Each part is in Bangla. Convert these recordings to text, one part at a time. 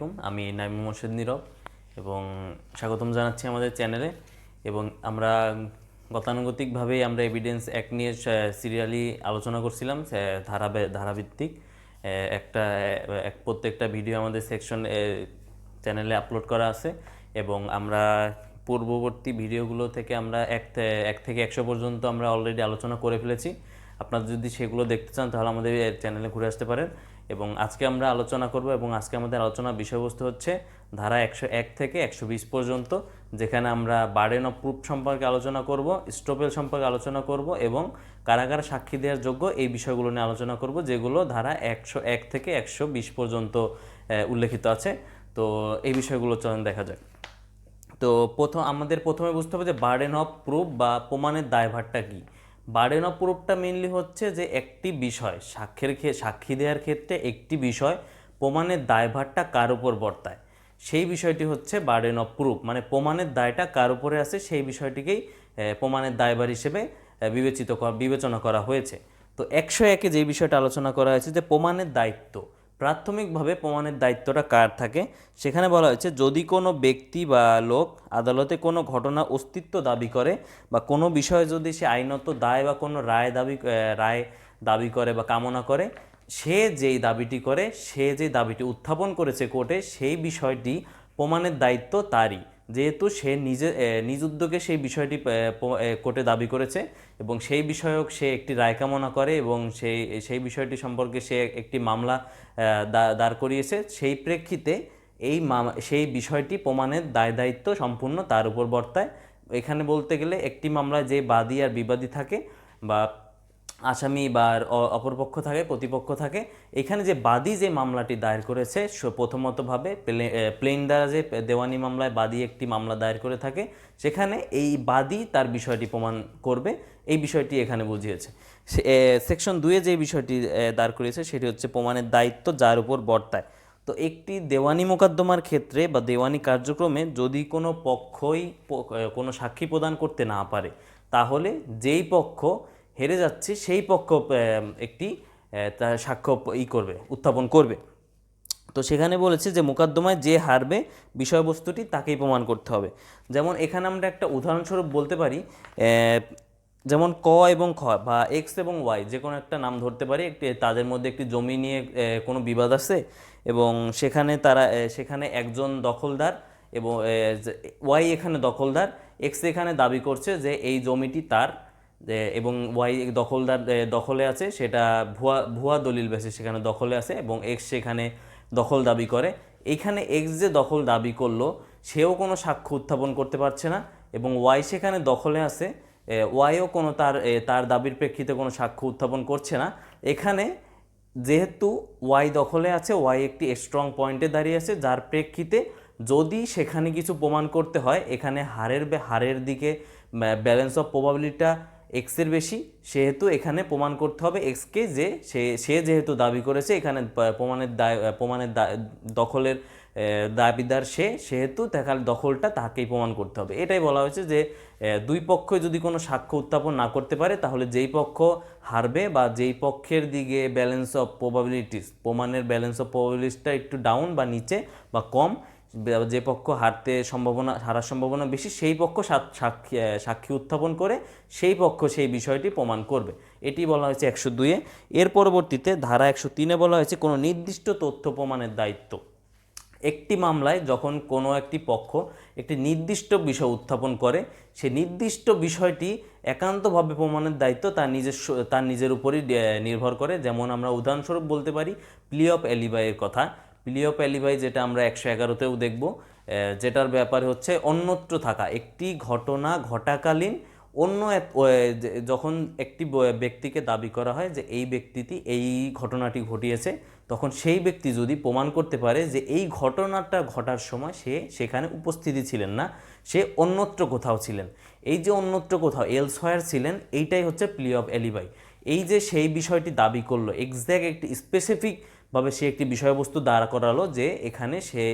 আলাইকুম, আমি নাইমুর মোর্শেদ নীরব এবং স্বাগতম জানাচ্ছি আমাদের চ্যানেলে। এবং আমরা গতানুগতিকভাবেই আমরা এভিডেন্স অ্যাক্ট নিয়ে সিরিয়ালি আলোচনা করছিলাম, ধারাভিত্তিক একটা প্রত্যেকটা ভিডিও আমাদের সেকশন চ্যানেলে আপলোড করা আছে। এবং আমরা পূর্ববর্তী ভিডিওগুলো থেকে আমরা এক থেকে 100 পর্যন্ত আমরা অলরেডি আলোচনা করে ফেলেছি। আপনারা যদি সেগুলো দেখতে চান তাহলে আমাদের চ্যানেলে ঘুরে আসতে পারেন। এবং আজকে আমরা আলোচনা করব এবং আজকে আমাদের আলোচনার বিষয়বস্তু হচ্ছে ধারা 101 থেকে 120 পর্যন্ত, যেখানে আমরা বার্ডেন অফ প্রুফ সম্পর্কে আলোচনা করব, স্টপেল সম্পর্কে আলোচনা করব এবং কারাগার সাক্ষী দেওয়ার যোগ্য এই বিষয়গুলো নিয়ে আলোচনা করব, যেগুলো ধারা 101 থেকে 120 পর্যন্ত উল্লেখিত আছে। তো এই বিষয়গুলো চলুন দেখা যাক। তো আমাদের প্রথমে বুঝতে হবে যে বার্ডেন অফ প্রুফ বা প্রমাণের দায়ভারটা কী। বার্ডেন অফ প্রুফটা মেনলি হচ্ছে যে একটি বিষয় সাক্ষী দেওয়ার ক্ষেত্রে একটি বিষয় প্রমাণের দায়ভারটা কার উপর বর্তায়, সেই বিষয়টি হচ্ছে বার্ডেন অফ প্রুফ। মানে প্রমাণের দায়টা কার উপরে আছে সেই বিষয়টিকেই প্রমাণের দায়ভার হিসেবে বিবেচনা করা হয়েছে। তো 101-এ যে বিষয়টা আলোচনা করা হয়েছে যে প্রমাণের দায়িত্ব, প্রাথমিকভাবে প্রমাণের দায়িত্বটা কার থাকে, সেখানে বলা হয়েছে যদি কোনো ব্যক্তি বা লোক আদালতে কোনো ঘটনা অস্তিত্ব দাবি করে বা কোনো বিষয়ে যদি সে আইনত দায় বা কোনো রায় দাবি করে বা কামনা করে, সে যেই দাবিটি উত্থাপন করেছে কোর্টে, সেই বিষয়টি প্রমাণের দায়িত্ব তারই, যেহেতু সে নিজ উদ্যোগে সেই বিষয়টি কোর্টে দাবি করেছে এবং সেই বিষয়ক সে একটি রায় কামনা করে এবং সেই বিষয়টি সম্পর্কে সে একটি মামলা দাঁড় করিয়েছে। সেই প্রেক্ষিতে সেই বিষয়টি প্রমাণের দায়িত্ব সম্পূর্ণ তার উপর বর্তায়। এখানে বলতে গেলে একটি মামলায় যে বাদী আর বিবাদী থাকে বা আসামি বা অপরপক্ষ থাকে, প্রতিপক্ষ থাকে, এখানে যে বাদী যে মামলাটি দায়ের করেছে, প্রথমতভাবে প্লেন দ্বারা যে দেওয়ানি মামলায় বাদী একটি মামলা দায়ের করে থাকে, সেখানে এই বাদী তার বিষয়টি প্রমাণ করবে, এই বিষয়টি এখানে বুঝিয়েছে। সেকশন 2-এ যে বিষয়টি দাঁড় করিয়েছে সেটি হচ্ছে প্রমাণের দায়িত্ব যার উপর বর্তায়। তো একটি দেওয়ানি মোকদ্দমার ক্ষেত্রে বা দেওয়ানি কার্যক্রমে যদি কোনো পক্ষই কোনো সাক্ষী প্রদান করতে না পারে, তাহলে যেই পক্ষ হেরে যাচ্ছে সেই পক্ষ একটি তার সাক্ষ্য উত্থাপন করবে। তো সেখানে বলেছে যে মোকদ্দমায় যে হারবে বিষয়বস্তুটি তাকেই প্রমাণ করতে হবে। যেমন এখানে আমরা একটা উদাহরণস্বরূপ বলতে পারি, যেমন ক এবং খ বা এক্স এবং ওয়াই যে কোনো একটা নাম ধরতে পারি, তাদের মধ্যে একটি জমি নিয়ে কোনো বিবাদ আছে এবং সেখানে একজন দখলদার এবং ওয়াই এখানে দখলদার, এক্স এখানে দাবি করছে যে এই জমিটি তার এবং ওয়াই দখলে আছে, সেটা ভুয়া দলিল বেসে সেখানে দখলে আছে এবং এক্স সেখানে দখল দাবি করে। এইখানে এক্স যে দখল দাবি করলো সেও কোনো সাক্ষ্য উত্থাপন করতে পারছে না এবং ওয়াই সেখানে দখলে আছে, ওয়াইও কোনো তার দাবির প্রেক্ষিতে কোনো সাক্ষ্য উত্থাপন করছে না। এখানে যেহেতু ওয়াই দখলে আছে, ওয়াই একটি স্ট্রং পয়েন্টে দাঁড়িয়ে আছে, যার প্রেক্ষিতে যদি সেখানে কিছু প্রমাণ করতে হয়, এখানে হারের দিকে ব্যালেন্স অফ প্রবাবিলিটিটা এক্সের বেশি, সেহেতু এখানে প্রমাণ করতে হবে এক্সকে যে সে যেহেতু দাবি করেছে, এখানে প্রমাণের দখলের দাবিদার সেহেতু দখলটা তাকেই প্রমাণ করতে হবে। এটাই বলা হয়েছে যে দুই পক্ষ যদি কোনো সাক্ষ্য উত্থাপন না করতে পারে, তাহলে যেই পক্ষ হারবে বা যেই পক্ষের দিকে প্রমাণের ব্যালেন্স অফ প্রবাবিলিটিসটা একটু ডাউন বা নিচে বা কম, যে পক্ষ হারার সম্ভাবনা বেশি, সেই পক্ষ সাক্ষী উত্থাপন করে সেই পক্ষ সেই বিষয়টি প্রমাণ করবে। এটি বলা হয়েছে 102-এ। এর পরবর্তীতে ধারা 103-এ বলা হয়েছে কোনো নির্দিষ্ট তথ্য প্রমাণের দায়িত্ব। একটি মামলায় যখন কোনো একটি পক্ষ একটি নির্দিষ্ট বিষয় উত্থাপন করে, সে নির্দিষ্ট বিষয়টি একান্তভাবে প্রমাণের দায়িত্ব তার নিজের উপরই নির্ভর করে। যেমন আমরা উদাহরণস্বরূপ বলতে পারি প্লি অফ এলিবাইয়ের কথা। প্লি অফ এলিবাই যেটা আমরা 111-তেও দেখব, যেটার ব্যাপারে হচ্ছে অন্যত্র থাকা একটি ঘটনা ঘটাকালীন যখন একটি ব্যক্তিকে দাবি করা হয় যে এই ব্যক্তিটি এই ঘটনাটি ঘটিয়েছে, তখন সেই ব্যক্তি যদি প্রমাণ করতে পারে যে এই ঘটনাটা ঘটার সময় সে সেখানে উপস্থিতি ছিলেন না, সে অন্যত্র কোথাও ছিলেন, এই যে অন্যত্র কোথাও এলসওয়্যার ছিলেন, এইটাই হচ্ছে প্লি অফ এলিবাই। এই যে সেই বিষয়টি দাবি করলো, এক্স্যাক্ট একটি স্পেসিফিকভাবে সে একটি বিষয়বস্তু দাঁড় করালো যে এখানে সে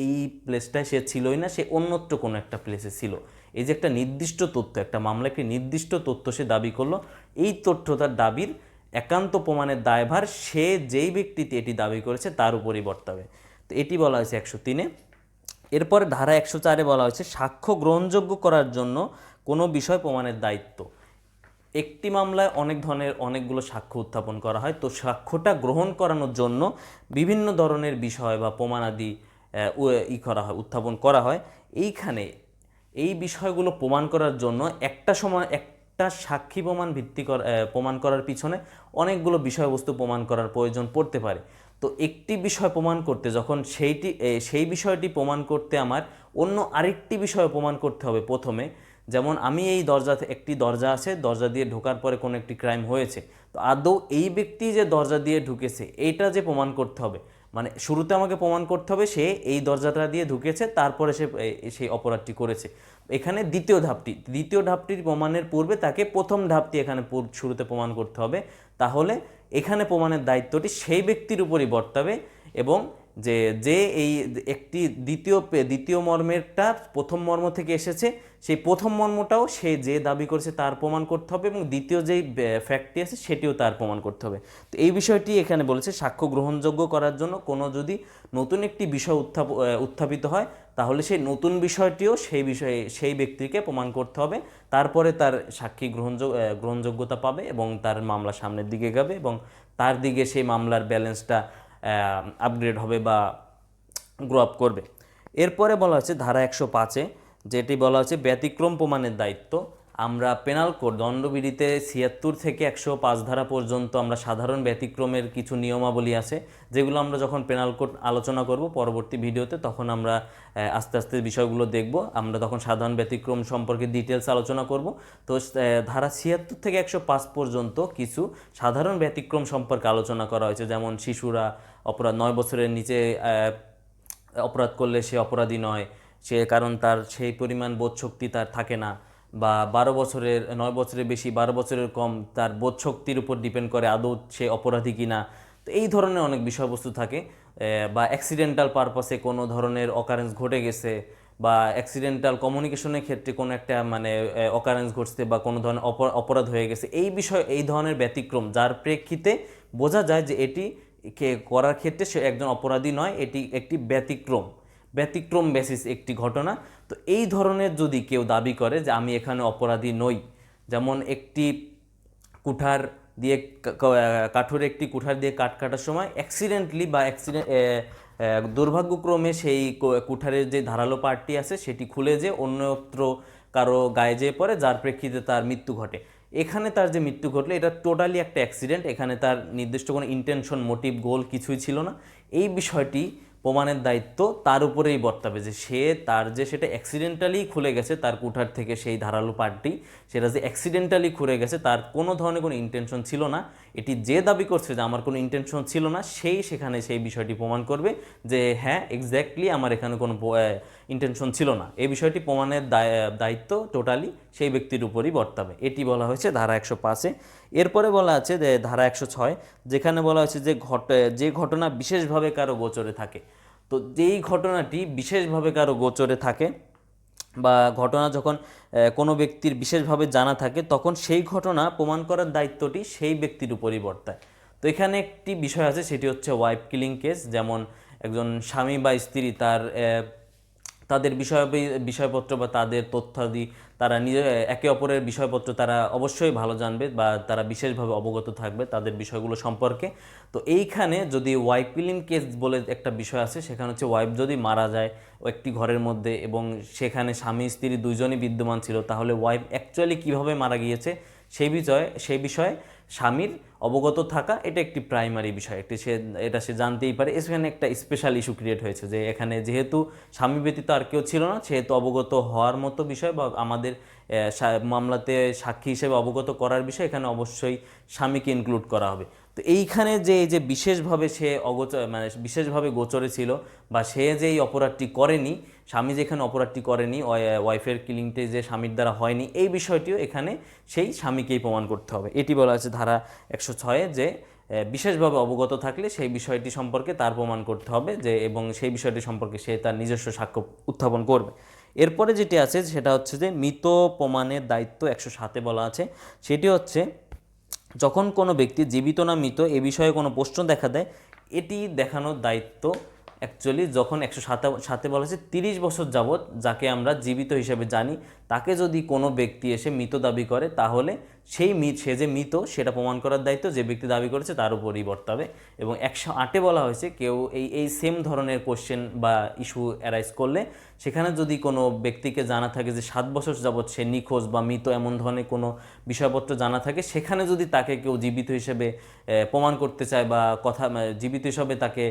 এই প্লেসটায় সে ছিলই না, সে অন্যত্র কোনো একটা প্লেসে ছিল। এই যে একটা নির্দিষ্ট তথ্য, একটা মামলা একটি নির্দিষ্ট তথ্য সে দাবি করলো, এই তথ্যটার দাবির একান্ত প্রমাণের দায়ভার যেই ব্যক্তিটি এটি দাবি করেছে তার উপরই বর্তাবে। তো এটি বলা হয়েছে 103-এ। এরপরে ধারা 104-এ বলা হয়েছে সাক্ষ্য গ্রহণযোগ্য করার জন্য কোনো বিষয় প্রমাণের দায়িত্ব। একটি মামলায় অনেকগুলো সাক্ষ্য উত্থাপন করা হয়, তো সাক্ষ্যটা গ্রহণ করানোর জন্য বিভিন্ন ধরনের বিষয় বা প্রমাণাদি উত্থাপন করা হয়। এইখানে এই বিষয়গুলো প্রমাণ করার জন্য একটা সাক্ষী প্রমাণ করার পিছনে অনেকগুলো বিষয়বস্তু প্রমাণ করার প্রয়োজন পড়তে পারে। তো একটি বিষয় প্রমাণ করতে যখন সেই বিষয়টি প্রমাণ করতে আমার অন্য আরেকটি বিষয় প্রমাণ করতে হবে প্রথমে। যেমন আমি একটি দরজা আছে, দরজা দিয়ে ঢোকার পরে কোনো একটি ক্রাইম হয়েছে, তো আদৌ এই ব্যক্তি যে দরজা দিয়ে ঢুকেছে এইটা যে প্রমাণ করতে হবে, মানে শুরুতে আমাকে প্রমাণ করতে হবে সে এই দরজাটা দিয়ে ঢুকেছে, তারপরে সে সেই অপরাধটি করেছে। এখানে দ্বিতীয় ধাপটির প্রমাণের পূর্বে তাকে প্রথম ধাপটি এখানে শুরুতে প্রমাণ করতে হবে। তাহলে এখানে প্রমাণের দায়িত্বটি সেই ব্যক্তির উপরই বর্তাবে, এবং যে এই একটি দ্বিতীয় মর্মেরটা প্রথম মর্ম থেকে এসেছে, সেই প্রথম মর্মটাও সে যে দাবি করেছে তার প্রমাণ করতে হবে, এবং দ্বিতীয় যেই ফ্যাক্টটি আছে সেটিও তার প্রমাণ করতে হবে। তো এই বিষয়টি এখানে বলেছে সাক্ষ্য গ্রহণযোগ্য করার জন্য কোনো যদি নতুন একটি বিষয় উত্থাপিত হয়, তাহলে সেই নতুন বিষয়টিও সেই ব্যক্তিকে প্রমাণ করতে হবে। তারপরে তার সাক্ষী গ্রহণযোগ্যতা পাবে এবং তার মামলা সামনের দিকে যাবে, এবং তার দিকে সেই মামলার ব্যালেন্সটা আপগ্রেড হবে বা গ্রো আপ করবে। এরপরে বলা হচ্ছে ধারা 105-এ, যেটি বলা হচ্ছে ব্যতিক্রম প্রমাণের দায়িত্ব। আমরা পেনাল কোড দণ্ডবিধিতে 76 থেকে 105 ধারা পর্যন্ত আমরা সাধারণ ব্যতিক্রমের কিছু নিয়মাবলী আছে, যেগুলো আমরা যখন পেনাল কোড আলোচনা করব পরবর্তী ভিডিওতে, তখন আমরা আস্তে আস্তে বিষয়গুলো দেখব। আমরা তখন সাধারণ ব্যতিক্রম সম্পর্কে ডিটেলস আলোচনা করব। তো ধারা 76 থেকে 105 পর্যন্ত কিছু সাধারণ ব্যতিক্রম সম্পর্কে আলোচনা করা হয়েছে, যেমন শিশুরা 9 বছরের নিচে অপরাধ করলে সে অপরাধী নয়, কারণ তার সেই পরিমাণ বোধশক্তি তার থাকে না, বা 9 বছরের বেশি 12 বছরের কম, তার বোধশক্তির উপর ডিপেন্ড করে আদৌ সে অপরাধী কিনা। তো এই ধরনের অনেক বিষয়বস্তু থাকে। বা অ্যাক্সিডেন্টাল পারপাসে কোনো ধরনের অকারেন্স ঘটে গেছে, বা অ্যাক্সিডেন্টাল কমিউনিকেশনের ক্ষেত্রে কোনো একটা অকারেন্স ঘটছে, বা কোনো ধরনের অপরাধ হয়ে গেছে, এই ধরনের ব্যতিক্রম যার প্রেক্ষিতে বোঝা যায় যে এটি করার ক্ষেত্রে সে একজন অপরাধী নয়, এটি একটি ব্যতিক্রম বেসিস একটি ঘটনা। তো এই ধরনের যদি কেউ দাবি করে যে আমি এখানে অপরাধী নই, যেমন একটি কাঠের একটি কুঠার দিয়ে কাঠ কাটার সময় অ্যাক্সিডেন্টলি বা দুর্ভাগ্যক্রমে সেই কুঠারের যে ধারালো পার্টটি আছে সেটি খুলে যে অন্যত্র কারো গায়ে যেয়ে পড়ে, যার প্রেক্ষিতে তার মৃত্যু ঘটে। এখানে তার যে মৃত্যু ঘটলো এটা টোটালি একটা অ্যাক্সিডেন্ট, এখানে তার নির্দিষ্ট কোনো ইন্টেনশন, মোটিভ, গোল কিছুই ছিল না। এই বিষয়টি প্রমাণের দায়িত্ব তার উপরেই বর্তাবে, যে সেটা অ্যাক্সিডেন্টালি খুলে গেছে, তার কুঠার থেকে সেই ধারালো পার্টটি সেটা যে অ্যাক্সিডেন্টালি খুলে গেছে, তার কোনো ধরনের কোনো ইন্টেনশন ছিল না। এটি যে দাবি করছে যে আমার কোনো ইন্টেনশন ছিল না, সেখানে সেই বিষয়টি প্রমাণ করবে যে হ্যাঁ এক্স্যাক্টলি আমার এখানে কোনো ইন্টেনশন ছিল না। এই বিষয়টি প্রমাণের দায়িত্ব টোটালি সেই ব্যক্তির উপরই বর্তাবে। এটি বলা হয়েছে ধারা 105-এ। এরপরে বলা আছে যে ধারা 106, যেখানে বলা হয়েছে যে ঘটনা বিশেষভাবে কারো গোচরে থাকে। তো যেই ঘটনাটি বিশেষভাবে কারো গোচরে থাকে, বা ঘটনা যখন কোনো ব্যক্তির বিশেষভাবে জানা থাকে, তখন সেই ঘটনা প্রমাণ করার দায়িত্বটি সেই ব্যক্তির উপরই বর্তায়। তো এখানে একটি বিষয় আছে, সেটি হচ্ছে ওয়াইফ কিলিং কেস। যেমন একজন স্বামী বা স্ত্রী তাদের বিষয়পত্র বা তাদের তথ্যাদি তারা একে অপরের বিষয়পত্র তারা অবশ্যই ভালো জানবে, বা তারা বিশেষভাবে অবগত থাকবে তাদের বিষয়গুলো সম্পর্কে। তো এইখানে যদি ওয়াইফ কিলিং কেস বলে একটা বিষয় আছে, সেখানে হচ্ছে ওয়াইফ যদি মারা যায় একটি ঘরের মধ্যে এবং সেখানে স্বামী স্ত্রী দুইজনই বিদ্যমান ছিল, তাহলে ওয়াইফ অ্যাকচুয়ালি কীভাবে মারা গিয়েছে সেই বিষয়ে স্বামীর অবগত থাকা এটা একটি প্রাইমারি বিষয়, এটা সে জানতেই পারে। এখানে একটা স্পেশাল ইস্যু ক্রিয়েট হয়েছে যে এখানে যেহেতু স্বামী ব্যতীত আর কেউ ছিল না, সেহেতু অবগত হওয়ার মতো বিষয় বা আমাদের মামলাতে সাক্ষী হিসেবে অবগত করার বিষয় এখানে অবশ্যই স্বামীকে ইনক্লুড করা হবে। তো এইখানে যে বিশেষভাবে সে বিশেষভাবে গোচরে ছিল, বা সে যে এই অপরাধটি করেনি, স্বামী যেখানে অপরাধটি করেনি, ওয়াইফের কিলিংটি যে স্বামীর দ্বারা হয়নি, এই বিষয়টিও এখানে সেই স্বামীকেই প্রমাণ করতে হবে। এটি বলা আছে ধারা 106-এ, যে বিশেষভাবে অবগত থাকলে সেই বিষয়টি সম্পর্কে তার প্রমাণ করতে হবে, এবং সেই বিষয়টি সম্পর্কে সে তার নিজস্ব সাক্ষ্য উত্থাপন করবে। এরপরে যেটি আছে সেটা হচ্ছে যে মৃত প্রমাণের দায়িত্ব 107-এ বলা আছে। সেটি হচ্ছে যখন কোনো ব্যক্তি জীবিত না মৃত এ বিষয়ে কোনো প্রশ্ন দেখা দেয়, এটি দেখানোর দায়িত্ব অ্যাকচুয়ালি যখন 107-এ বলা হয়েছে 30 বছর যাবৎ যাকে আমরা জীবিত হিসেবে জানি, তাকে যদি কোনো ব্যক্তি এসে মৃত দাবি করে, তাহলে সে যে মৃত সেটা প্রমাণ করার দায়িত্ব যে ব্যক্তি দাবি করেছে তার উপরই বর্তাবে। এবং 108-এ বলা হয়েছে কেউ এই সেম ধরনের কোশ্চেন বা ইস্যু অ্যারাইজ করলে, সেখানে যদি কোনো ব্যক্তিকে জানা থাকে যে 7 বছর যাবৎ সে নিখোঁজ বা মৃত, এমন ধরনের কোনো বিষয়পত্র জানা থাকে, সেখানে যদি তাকে কেউ জীবিত হিসেবে প্রমাণ করতে চায় বা জীবিত হিসাবে তাকে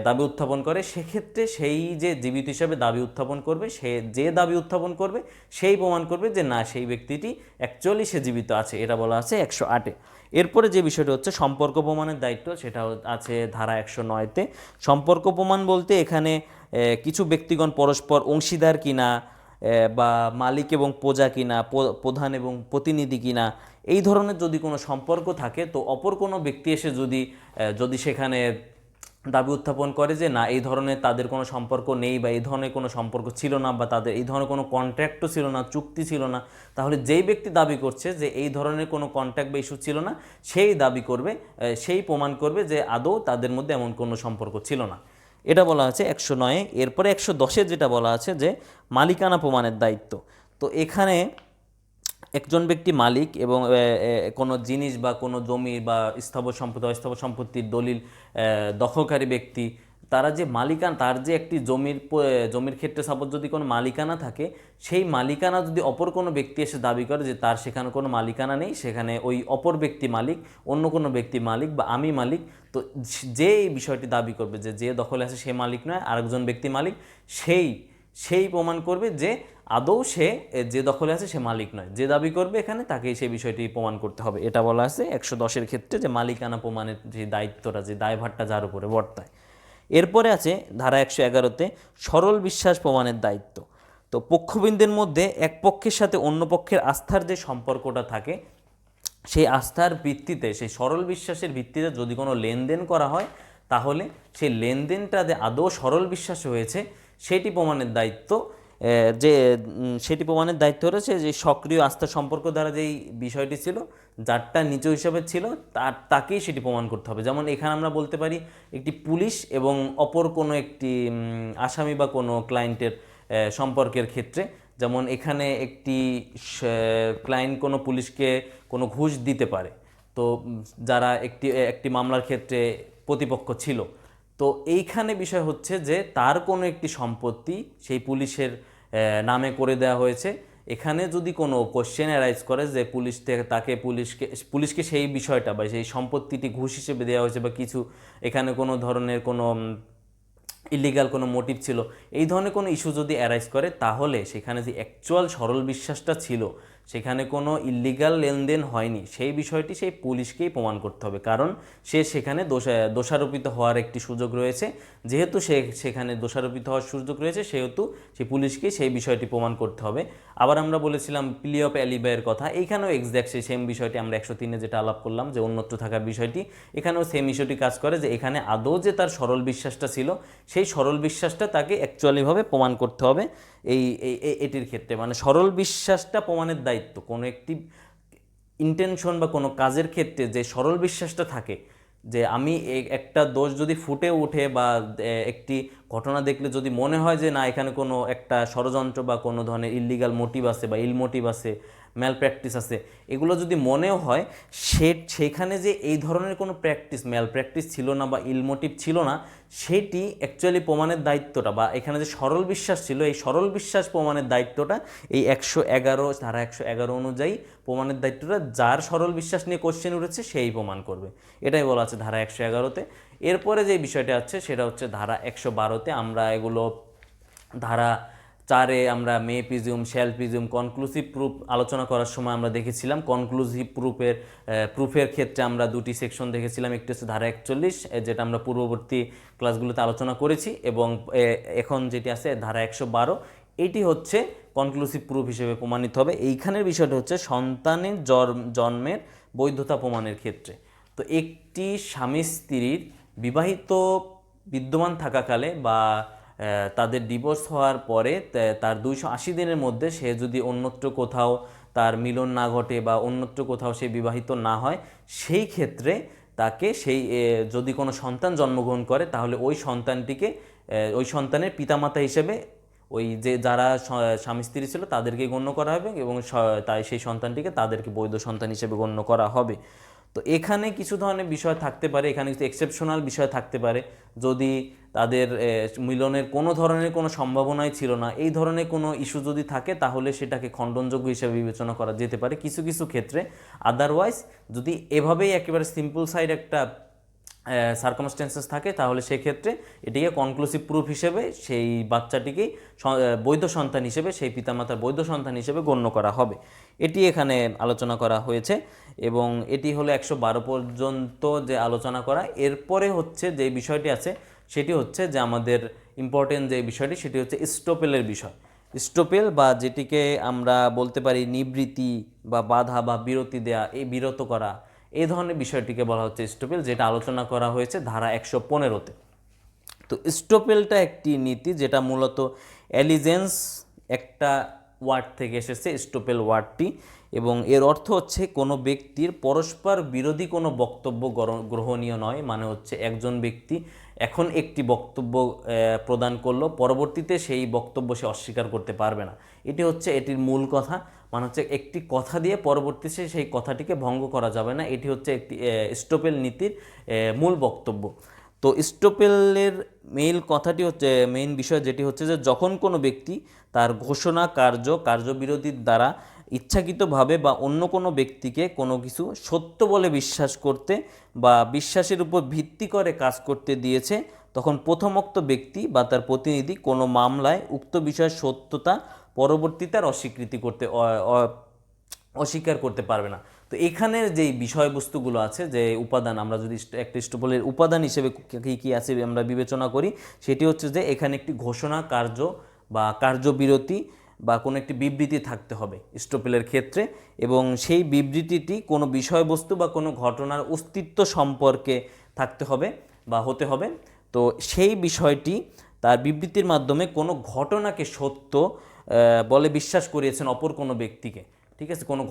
দাবি উত্থাপন করে, সেক্ষেত্রে সেই যে জীবিত হিসাবে দাবি উত্থাপন করবে, সে যে দাবি উত্থাপন করবে সেই প্রমাণ করবে যে না, সেই ব্যক্তিটি অ্যাকচুয়ালি সে জীবিত আছে। এটা বলা আছে 108-এ। এরপরে যে বিষয়টি হচ্ছে সম্পর্ক প্রমাণের দায়িত্ব, সেটা আছে ধারা 109-তে। সম্পর্ক প্রমাণ বলতে এখানে কিছু ব্যক্তিগণ পরস্পর অংশীদার কিনা, বা মালিক এবং প্রজা কিনা, প্রধান এবং প্রতিনিধি কিনা, এই ধরনের যদি কোনো সম্পর্ক থাকে, তো অপর কোনো ব্যক্তি এসে যদি সেখানে দাবি উত্থাপন করে যে না, এই ধরনের তাদের কোনো সম্পর্ক নেই বা এই ধরনের কোনো সম্পর্ক ছিল না, বা তাদের এই ধরনের কোনো কন্ট্রাক্টও ছিল না, চুক্তি ছিল না, তাহলে যেই ব্যক্তি দাবি করছে যে এই ধরনের কোনো কন্ট্রাক্ট বা ইস্যু ছিল না, সেই দাবি করবে, সেই প্রমাণ করবে যে আদৌ তাদের মধ্যে এমন কোনো সম্পর্ক ছিল না। এটা বলা আছে 109-এ। এরপরে 110-এ যেটা বলা আছে যে মালিকানা প্রমাণের দায়িত্ব। তো এখানে একজন ব্যক্তি মালিক এবং কোনো জিনিস বা কোনো জমি বা স্থাবর সম্পত্তি, অস্থাবর সম্পত্তির দলিল দখলকারী ব্যক্তি, তারা যে মালিকানা, তার যে একটি জমির ক্ষেত্রে সাপোজ যদি কোনো মালিকানা থাকে, সেই মালিকানা যদি অপর কোনো ব্যক্তি এসে দাবি করে যে তার সেখানে কোনো মালিকানা নেই, সেখানে ওই অপর ব্যক্তি মালিক, অন্য কোনো ব্যক্তি মালিক বা আমি মালিক, তো যে এই বিষয়টি দাবি করবে যে দখলে আছে সে মালিক নয়, আরেকজন ব্যক্তি মালিক, সেই প্রমাণ করবে যে আদৌ সে যে দখলে আছে সে মালিক নয়। যে দাবি করবে এখানে তাকেই সেই বিষয়টি প্রমাণ করতে হবে। এটা বলা আছে 110-এর ক্ষেত্রে, যে মালিকানা প্রমাণের যে দায়িত্বটা, যে দায়ভারটা যার উপরে বর্তায়। এরপরে আছে ধারা 111-তে সরল বিশ্বাস প্রমাণের দায়িত্ব। তো পক্ষবিন্দের মধ্যে এক পক্ষের সাথে অন্য পক্ষের আস্থার যে সম্পর্কটা থাকে, সেই আস্থার ভিত্তিতে, সেই সরল বিশ্বাসের ভিত্তিতে যদি কোনো লেনদেন করা হয়, তাহলে সেই লেনদেনটা যে আদৌ সরল বিশ্বাস হয়েছে সেটি প্রমাণের দায়িত্ব, সেটি প্রমাণের দায়িত্ব রয়েছে যে সক্রিয় আস্থার সম্পর্ক দ্বারা যেই বিষয়টি ছিল, যারটা নিজ হিসাবে ছিল, তাকেই সেটি প্রমাণ করতে হবে। যেমন এখানে আমরা বলতে পারি একটি পুলিশ এবং অপর কোনো একটি আসামি বা কোনো ক্লায়েন্টের সম্পর্কের ক্ষেত্রে, যেমন এখানে একটি ক্লায়েন্ট কোনো পুলিশকে কোনো ঘুষ দিতে পারে, তো যারা একটি মামলার ক্ষেত্রে প্রতিপক্ষ ছিল, তো এইখানে বিষয় হচ্ছে যে তার কোনো একটি সম্পত্তি সেই পুলিশের নামে করে দেওয়া হয়েছে। এখানে যদি কোনো কোশ্চেন অ্যারাইজ করে যে পুলিশকে সেই বিষয়টা বা সেই সম্পত্তিটি ঘুষ হিসেবে দেওয়া হয়েছে বা কিছু, এখানে কোনো ধরনের কোনো ইলিগাল কোনো মোটিভ ছিল, এই ধরনের কোনো ইস্যু যদি অ্যারাইজ করে, তাহলে সেখানে যে অ্যাকচুয়াল সরল বিশ্বাসটা ছিল, সেখানে কোনো ইলিগাল লেনদেন হয়নি, সেই বিষয়টি সেই পুলিশকেই প্রমাণ করতে হবে। কারণ সেখানে দোষারোপিত হওয়ার একটি সুযোগ রয়েছে, যেহেতু সেখানে দোষারোপিত হওয়ার সুযোগ রয়েছে, সেহেতু সেই পুলিশকেই সেই বিষয়টি প্রমাণ করতে হবে। আবার আমরা বলেছিলাম প্লি অফ অ্যালিবাইয়ের কথা, এইখানেও এক্স্যাক্ট সেই সেম বিষয়টি আমরা 103-এ যেটা আলাপ করলাম যে অন্যত্র থাকার বিষয়টি, এখানেও সেম ইস্যুটি কাজ করে, যে এখানে আদৌ যে তার সরল বিশ্বাসটা ছিল, সেই সরল বিশ্বাসটা তাকে অ্যাকচুয়ালিভাবে প্রমাণ করতে হবে। এটির ক্ষেত্রে মানে সরল বিশ্বাসটা প্রমাণের দায়িত্ব, কোনো একটি ইন্টেনশন বা কোনো কাজের ক্ষেত্রে যে সরল বিশ্বাসটা থাকে, যে আমি একটা দোষ যদি ফুটে ওঠে বা একটি ঘটনা দেখলে যদি মনে হয় যে না, এখানে কোনো একটা ষড়যন্ত্র বা কোনো ধরনের ইললিগাল মোটিভ আছে বা ইল মোটিভ আছে, ম্যাল প্র্যাকটিস আছে, এগুলো যদি মনেও হয়, সেখানে যে এই ধরনের কোনো ম্যাল প্র্যাকটিস ছিল না বা ইল মোটিভ ছিল না, সেটি অ্যাকচুয়ালি প্রমাণের দায়িত্বটা, বা এখানে যে সরল বিশ্বাস ছিল, এই সরল বিশ্বাস প্রমাণের দায়িত্বটা এই 111 ধারা 111 অনুযায়ী প্রমাণের দায়িত্বটা যার সরল বিশ্বাস নিয়ে কোশ্চেন উঠেছে সেই প্রমাণ করবে। এটাই বলা আছে ধারা 111-তে। এরপরে যে বিষয়টা আছে সেটা হচ্ছে ধারা 112-তে। আমরা এগুলো ধারা 4-এ আমরা may presume, shall presume, conclusive proof আলোচনা করার সময় আমরা দেখেছিলাম। কনক্লুসিভ প্রুফের ক্ষেত্রে আমরা দুটি সেকশন দেখেছিলাম, একটি হচ্ছে ধারা 41, যেটা আমরা পূর্ববর্তী ক্লাসগুলোতে আলোচনা করেছি, এবং এখন যেটি আছে ধারা 112, এটি হচ্ছে কনক্লুসিভ প্রুফ হিসেবে প্রমাণিত হবে। এইখানের বিষয়টা হচ্ছে সন্তানের জন্মের বৈধতা প্রমাণের ক্ষেত্রে। তো একটি স্বামী স্ত্রীর বিদ্যমান থাকাকালে বা তাদের ডিভোর্স হওয়ার পরে তার 280 দিনের মধ্যে সে যদি অন্যত্র কোথাও তার মিলন না ঘটে বা অন্যত্র কোথাও সে বিবাহিত না হয়, সেই ক্ষেত্রে তাকে যদি কোনো সন্তান জন্মগ্রহণ করে, তাহলে ওই সন্তানটিকে ওই সন্তানের পিতামাতা হিসেবে ওই যে যারা স্বামী স্ত্রী ছিল তাদেরকে গণ্য করা হবে এবং তাই সেই সন্তানটিকে তাদেরকে বৈধ সন্তান হিসেবে গণ্য করা হবে। তো এখানে কিছু ধরনের বিষয় থাকতে পারে, এখানে কিছু এক্সেপশনাল বিষয় থাকতে পারে, যদি তাদের মিলনের কোনো ধরনের কোনো সম্ভাবনাই ছিল না, এই ধরনের কোনো ইস্যু যদি থাকে তাহলে সেটাকে খণ্ডনযোগ্য হিসেবে বিবেচনা করা যেতে পারে কিছু কিছু ক্ষেত্রে। আদারওয়াইজ যদি এভাবেই একেবারে সিম্পল সাইড একটা সার্কামস্টেন্সেস থাকে তাহলে সেক্ষেত্রে এটিকে কনক্লুসিভ প্রুফ হিসেবে সেই বাচ্চাটিকেই বৈধ সন্তান হিসেবে, সেই পিতামাতার বৈধ সন্তান হিসেবে গণ্য করা হবে। এটি এখানে আলোচনা করা হয়েছে এবং এটি হলো 112 পর্যন্ত যে আলোচনা করা। এরপরে হচ্ছে যে বিষয়টি আছে সেটি হচ্ছে যে আমাদের ইম্পর্টেন্ট যে বিষয়টি সেটি হচ্ছে স্টোপেলের বিষয়। স্টোপেল বা যেটিকে আমরা বলতে পারি নিবৃত্তি বা বাধা বা বিরতি দেয়া, এই বিরত করা, এই ধরনের বিষয়টিকে বলা হচ্ছে স্টোপেল, যেটা আলোচনা করা হয়েছে ধারা 115-তে। তো স্টোপেলটা একটি নীতি যেটা মূলত অ্যালিজেন্স একটা ওয়ার্ড থেকে এসেছে, স্টোপেল ওয়ার্ডটি, এবং এর অর্থ হচ্ছে কোনো ব্যক্তির পরস্পর বিরোধী কোনো বক্তব্য গ্রহণীয় নয়। মানে হচ্ছে একজন ব্যক্তি এখন একটি বক্তব্য প্রদান করলো, পরবর্তীতে সেই বক্তব্য সে অস্বীকার করতে পারবে না। এটি হচ্ছে এটির মূল কথা। মানে হচ্ছে একটি কথা দিয়ে পরবর্তীতে সেই কথাটিকে ভঙ্গ করা যাবে না। এটি হচ্ছে একটি স্টোপেল নীতির মূল বক্তব্য। তো স্টোপেলের মেইন বিষয় যেটি হচ্ছে যে যখন কোনো ব্যক্তি তার ঘোষণা কার্যবিরোধীর দ্বারা ইচ্ছাকৃতভাবে বা অন্য কোনো ব্যক্তিকে কোনো কিছু সত্য বলে বিশ্বাস করতে বা বিশ্বাসের উপর ভিত্তি করে কাজ করতে দিয়েছে, তখন প্রথমোক্ত ব্যক্তি বা তার প্রতিনিধি কোনো মামলায় উক্ত বিষয়ের সত্যতা পরবর্তীতে আর অস্বীকার করতে পারবে না। তো এখানের যেই বিষয়বস্তুগুলো আছে, যে উপাদান, আমরা যদি একটা স্টোপেলের উপাদান হিসেবে কী কী আছে আমরা বিবেচনা করি, সেটি হচ্ছে যে এখানে একটি ঘোষণা বা কার্যবিরতি বা কোনো একটি বিবৃতি থাকতে হবে স্টোপেলের ক্ষেত্রে, এবং সেই বিবৃতিটি কোনো বিষয়বস্তু বা কোনো ঘটনার অস্তিত্ব সম্পর্কে থাকতে হবে বা হতে হবে। তো সেই বিষয়টি তার বিবৃতির মাধ্যমে কোনো ঘটনাকে সত্য বলে বিশ্বাস করিয়েছেন অপর কোনো ব্যক্তিকে। ঠিক আছে, কোনো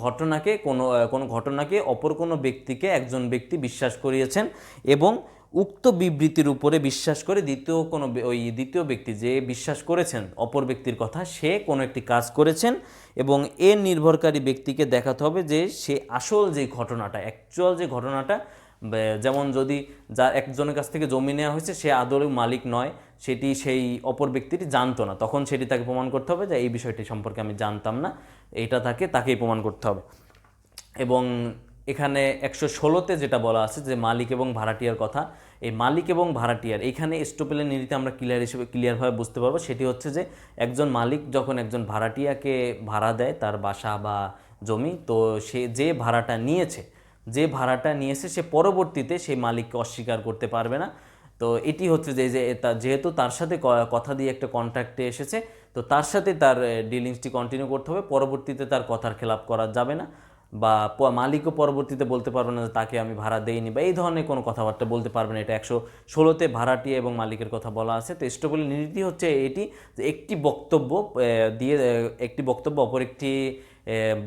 ঘটনাকে অপর কোনো ব্যক্তিকে একজন ব্যক্তি বিশ্বাস করিয়েছেন এবং উক্ত বিবৃতির উপরে বিশ্বাস করে দ্বিতীয় ব্যক্তি যে বিশ্বাস করেছেন অপর ব্যক্তির কথা, সে কোনো একটি কাজ করেছেন এবং এর নির্ভরকারী ব্যক্তিকে দেখাতে হবে যে সে আসল যে অ্যাকচুয়াল যে ঘটনাটা, যেমন যদি একজনের কাছ থেকে জমি নেওয়া হয়েছে, সে আদৌ মালিক নয়, সেটি সেই অপর ব্যক্তিটি জানতো না, তখন সেটি তাকে প্রমাণ করতে হবে যে এই বিষয়টি সম্পর্কে আমি জানতাম না, এইটা তাকেই প্রমাণ করতে হবে। এবং এখানে 116-তে যেটা বলা আছে যে মালিক এবং ভাড়াটিয়ার কথা, এই মালিক এবং ভাড়াটিয়ার এইখানে স্টোপেলের নীতিতে আমরা ক্লিয়ারভাবে বুঝতে পারবো। সেটি হচ্ছে যে একজন মালিক যখন একজন ভাড়াটিয়াকে ভাড়া দেয় তার বাসা বা জমি, তো সে যে ভাড়াটা নিয়েছে সে পরবর্তীতে সেই মালিককে অস্বীকার করতে পারবে না। তো এটি হচ্ছে যে যেহেতু তার সাথে কথা দিয়ে একটা কন্ট্রাক্টে এসেছে, তো তার সাথে তার ডিলিংসটি কন্টিনিউ করতে হবে, পরবর্তীতে তার কথার খেলাপ করা যাবে না, বা মালিকও পরবর্তীতে বলতে পারবে না যে তাকে আমি ভাড়া দেইনি, বা এই ধরনের কোনো কথাবার্তা বলতে পারবে না। এটা 116-তে ভাড়াটিয়া এবং মালিকের কথা বলা আছে। তো স্টোপেলের নীতি হচ্ছে এটি যে একটি বক্তব্য অপর একটি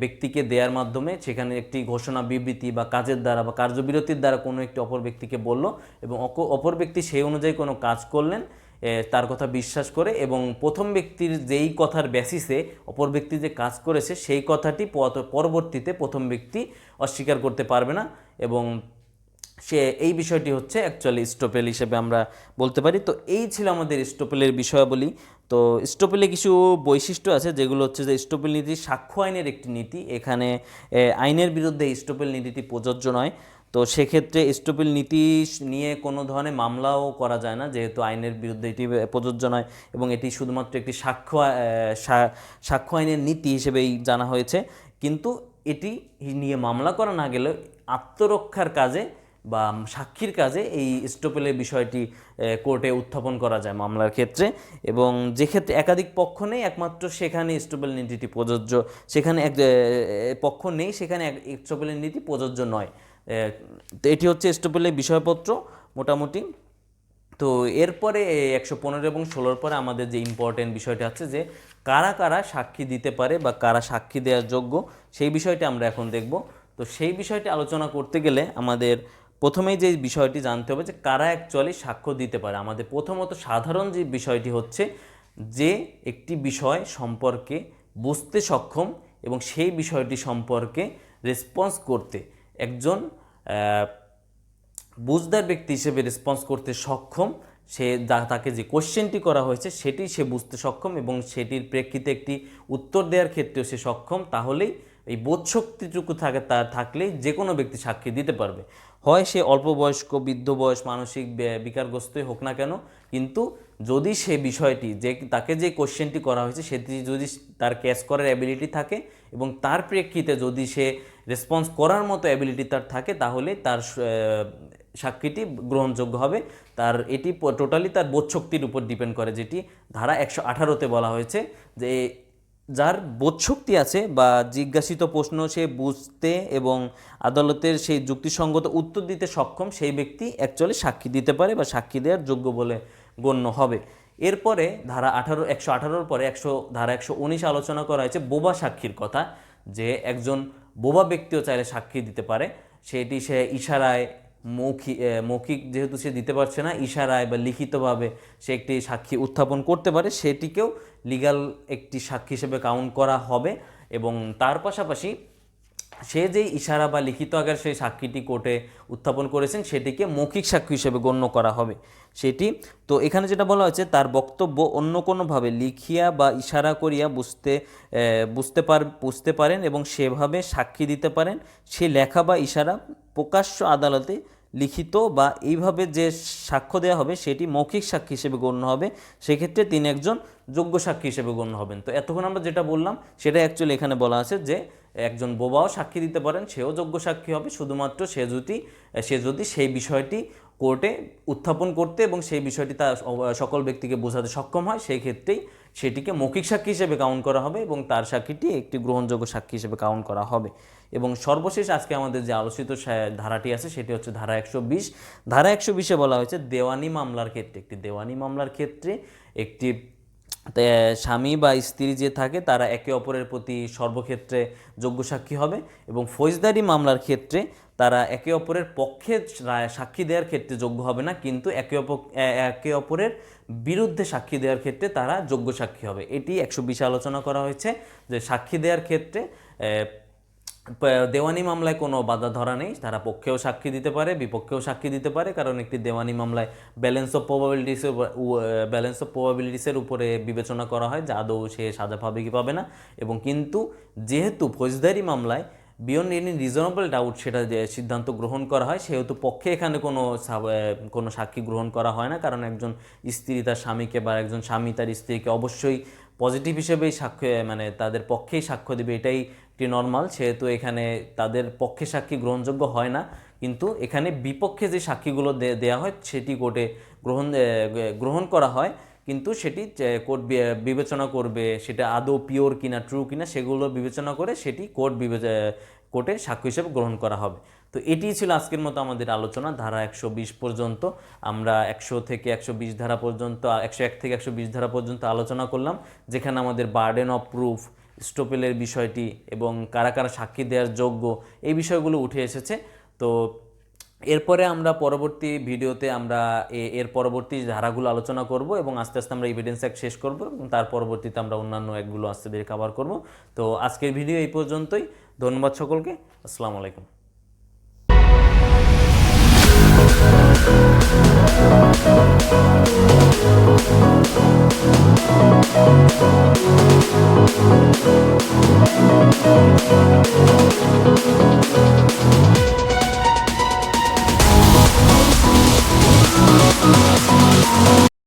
ব্যক্তিকে দেওয়ার মাধ্যমে সেখানে একটি ঘোষণা, বিবৃতি বা কাজের দ্বারা বা কার্যবিরতির দ্বারা কোনো একটি অপর ব্যক্তিকে বলল এবং অপর ব্যক্তি সেই অনুযায়ী কোনো কাজ করলেন তার কথা বিশ্বাস করে, এবং প্রথম ব্যক্তির যেই কথার বেসিসে অপর ব্যক্তি যে কাজ করেছে সেই কথাটি পরবর্তীতে প্রথম ব্যক্তি অস্বীকার করতে পারবে না, এবং এই বিষয়টি হচ্ছে অ্যাকচুয়ালি স্টোপেল হিসেবে আমরা বলতে পারি। তো এই ছিল আমাদের স্টোপেলের বিষয়াবলী। তো স্টোপেলে কিছু বৈশিষ্ট্য আছে যেগুলো হচ্ছে যে স্টোপেল নীতি সাক্ষ্য আইনের একটি নীতি। এখানে আইনের বিরুদ্ধে স্টোপেল নীতিটি প্রযোজ্য নয়। তো সেক্ষেত্রে স্টোপেল নীতি নিয়ে কোনো ধরনের মামলাও করা যায় না, যেহেতু আইনের বিরুদ্ধে এটি প্রযোজ্য নয়, এবং এটি শুধুমাত্র একটি সাক্ষ্য আইনের নীতি হিসেবেই জানা হয়েছে। কিন্তু এটি নিয়ে মামলা করা না গেলেও আত্মরক্ষার কাজে বা সাক্ষীর কাজে এই স্টোপেলের বিষয়টি কোর্টে উত্থাপন করা যায় মামলার ক্ষেত্রে, এবং যে ক্ষেত্রে একাধিক পক্ষ নেই একমাত্র সেখানে স্টোপেল নীতিটি প্রযোজ্য, সেখানে এক পক্ষ নেই সেখানে স্টোপেলের নীতি প্রযোজ্য নয়। তো এটি হচ্ছে স্টোপেলের বিষয়পত্র মোটামুটি। তো এরপরে 115 এবং 16-র পরে আমাদের যে ইম্পর্টেন্ট বিষয়টা হচ্ছে যে কারা কারা সাক্ষী দিতে পারে বা কারা সাক্ষী দেওয়ার যোগ্য, সেই বিষয়টি আমরা এখন দেখব। তো সেই বিষয়টি আলোচনা করতে গেলে আমাদের প্রথমেই যে বিষয়টি জানতে হবে যে কারা অ্যাকচুয়ালি সাক্ষ্য দিতে পারে। আমাদের প্রথমত সাধারণ যে বিষয়টি হচ্ছে যে একটি বিষয় সম্পর্কে বুঝতে সক্ষম এবং সেই বিষয়টি সম্পর্কে রেসপন্স করতে একজন বুঝদার ব্যক্তি হিসেবে রেসপন্স করতে সক্ষম, সে তাকে যে কোশ্চেনটি করা হয়েছে সেটি সে বুঝতে সক্ষম এবং সেটির প্রেক্ষিতে একটি উত্তর দেওয়ার ক্ষেত্রেও সে সক্ষম, তাহলেই এই বোধশক্তিটুকু তার থাকলেই যে কোনো ব্যক্তি সাক্ষী দিতে পারবে। হয় সে অল্প বয়স্ক, বৃদ্ধ বয়স, মানসিক বিকারগ্রস্তই হোক না কেন, কিন্তু যদি সে বিষয়টি তাকে যে কোশ্চেনটি করা হয়েছে সেটি যদি তার ক্যাচ করার অ্যাবিলিটি থাকে এবং তার প্রেক্ষিতে যদি সে রেসপন্স করার মতো অ্যাবিলিটি তার থাকে, তাহলে তার সাক্ষীটি গ্রহণযোগ্য হবে। তার এটি টোটালি তার বোধশক্তির উপর ডিপেন্ড করে, যেটি ধারা 118-তে বলা হয়েছে যে যার বোধশক্তি আছে বা জিজ্ঞাসিত প্রশ্ন সে বুঝতে এবং আদালতের সেই যুক্তিসঙ্গত উত্তর দিতে সক্ষম, সেই ব্যক্তি অ্যাকচুয়ালি সাক্ষী দিতে পারে বা সাক্ষী দেওয়ার যোগ্য বলে গণ্য হবে। এরপরে ধারা 118-র পরে ধারা 119 আলোচনা করা হয়েছে বোবা সাক্ষীর কথা, যে একজন বোবা ব্যক্তিও চাইলে সাক্ষী দিতে পারে। সেটি সে ইশারায়, মৌখিক যেহেতু সে দিতে পারছে না, ইশারায় বা লিখিতভাবে সে একটি সাক্ষী উত্থাপন করতে পারে, সেটিকেও লিগ্যাল একটি সাক্ষী হিসেবে কাউন্ট করা হবে। এবং তার পাশাপাশি সে যেই ইশারা বা লিখিত আকারে সেই সাক্ষীটি কোর্টে উত্থাপন করেছেন সেটিকে মৌখিক সাক্ষী হিসেবে গণ্য করা হবে। সেটি তো এখানে যেটা বলা হয়েছে, তার বক্তব্য অন্য কোনোভাবে লিখিয়া বা ইশারা করিয়া বুঝতে পারেন এবং সেভাবে সাক্ষী দিতে পারেন। সে লেখা বা ইশারা প্রকাশ্য আদালতে লিখিত বা এইভাবে যে সাক্ষ্য দেওয়া হবে সেটি মৌখিক সাক্ষী হিসেবে গণ্য হবে। সেক্ষেত্রে তিনি একজন যোগ্য সাক্ষী হিসেবে গণ্য হবেন। তো এতক্ষণ আমরা যেটা বললাম সেটা অ্যাকচুয়ালি এখানে বলা আছে যে একজন বোবাও সাক্ষী দিতে পারেন, সেও যোগ্য সাক্ষী হবে, শুধুমাত্র সে যদি সেই বিষয়টি কোর্টে উত্থাপন করতে এবং সেই বিষয়টি তার সকল ব্যক্তিকে বোঝাতে সক্ষম হয়, সেই ক্ষেত্রেই সেটিকে মৌখিক সাক্ষী হিসেবে কাউন্ট করা হবে এবং তার সাক্ষীটি একটি গ্রহণযোগ্য সাক্ষী হিসেবে কাউন্ট করা হবে। এবং সর্বশেষ আজকে আমাদের যে আলোচিত ধারাটি আছে সেটি হচ্ছে ধারা 120। ধারা 120-এ বলা হয়েছে দেওয়ানি মামলার ক্ষেত্রে একটি স্বামী বা স্ত্রী যে থাকে তারা একে অপরের প্রতি সর্বক্ষেত্রে যোগ্য সাক্ষী হবে এবং ফৌজদারি মামলার ক্ষেত্রে তারা একে অপরের পক্ষে সাক্ষী দেওয়ার ক্ষেত্রে যোগ্য হবে না, কিন্তু একে অপরের বিরুদ্ধে সাক্ষী দেওয়ার ক্ষেত্রে তারা যোগ্য সাক্ষী হবে। এটি 120 আলোচনা করা হয়েছে যে সাক্ষী দেওয়ার ক্ষেত্রে দেওয়ানি মামলায় কোনো বাধা ধরা নেই, তারা পক্ষেও সাক্ষী দিতে পারে, বিপক্ষেও সাক্ষী দিতে পারে, কারণ একটি দেওয়ানি মামলায় ব্যালেন্স অফ প্রবাবিলিটিসের উপরে বিবেচনা করা হয় যে আদৌ সে সাজা পাবে কি পাবে না। এবং কিন্তু যেহেতু ফৌজদারি মামলায় বিয়ন্ড এনি রিজনেবল ডাউট সেটা যে সিদ্ধান্ত গ্রহণ করা হয়, সেহেতু পক্ষে এখানে কোনো সাক্ষী গ্রহণ করা হয় না, কারণ একজন স্ত্রী তার স্বামীকে বা একজন স্বামী তার স্ত্রীকে অবশ্যই পজিটিভ হিসেবেই সাক্ষ্য তাদের পক্ষেই সাক্ষ্য দেবে, এটাই একটি নর্মাল। সেহেতু এখানে তাদের পক্ষে সাক্ষী গ্রহণযোগ্য হয় না, কিন্তু এখানে বিপক্ষে যে সাক্ষীগুলো দেয়া হয় সেটি কোর্টে গ্রহণ করা হয়, কিন্তু সেটি কোর্ট বিবেচনা করবে সেটা আদৌ পিওর কিনা, ট্রু কিনা, সেগুলো বিবেচনা করে সেটি কোর্টে সাক্ষ্য হিসেবে গ্রহণ করা হবে। তো এটিই ছিল আজকের মতো আমাদের আলোচনা ধারা 120 পর্যন্ত। আমরা 100 থেকে 120 ধারা পর্যন্ত, 101 থেকে 120 ধারা পর্যন্ত আলোচনা করলাম, যেখানে আমাদের বার্ডেন অফ প্রুফ, স্টোপেলের বিষয়টি এবং কারা কারা সাক্ষী দেওয়ার যোগ্য, এই বিষয়গুলো উঠে এসেছে। তো এরপরে আমরা পরবর্তী ভিডিওতে আমরা এর পরবর্তী ধারাগুলো আলোচনা করব এবং আস্তে আস্তে আমরা এভিডেন্স অ্যাক্ট শেষ করব এবং তার পরবর্তীতে আমরা অন্যান্য অ্যাক্টগুলো আস্তে ধীরে কভার করব। তো আজকের ভিডিও এই পর্যন্তই। ধন্যবাদ সকলকে। আসসালামু আলাইকুম।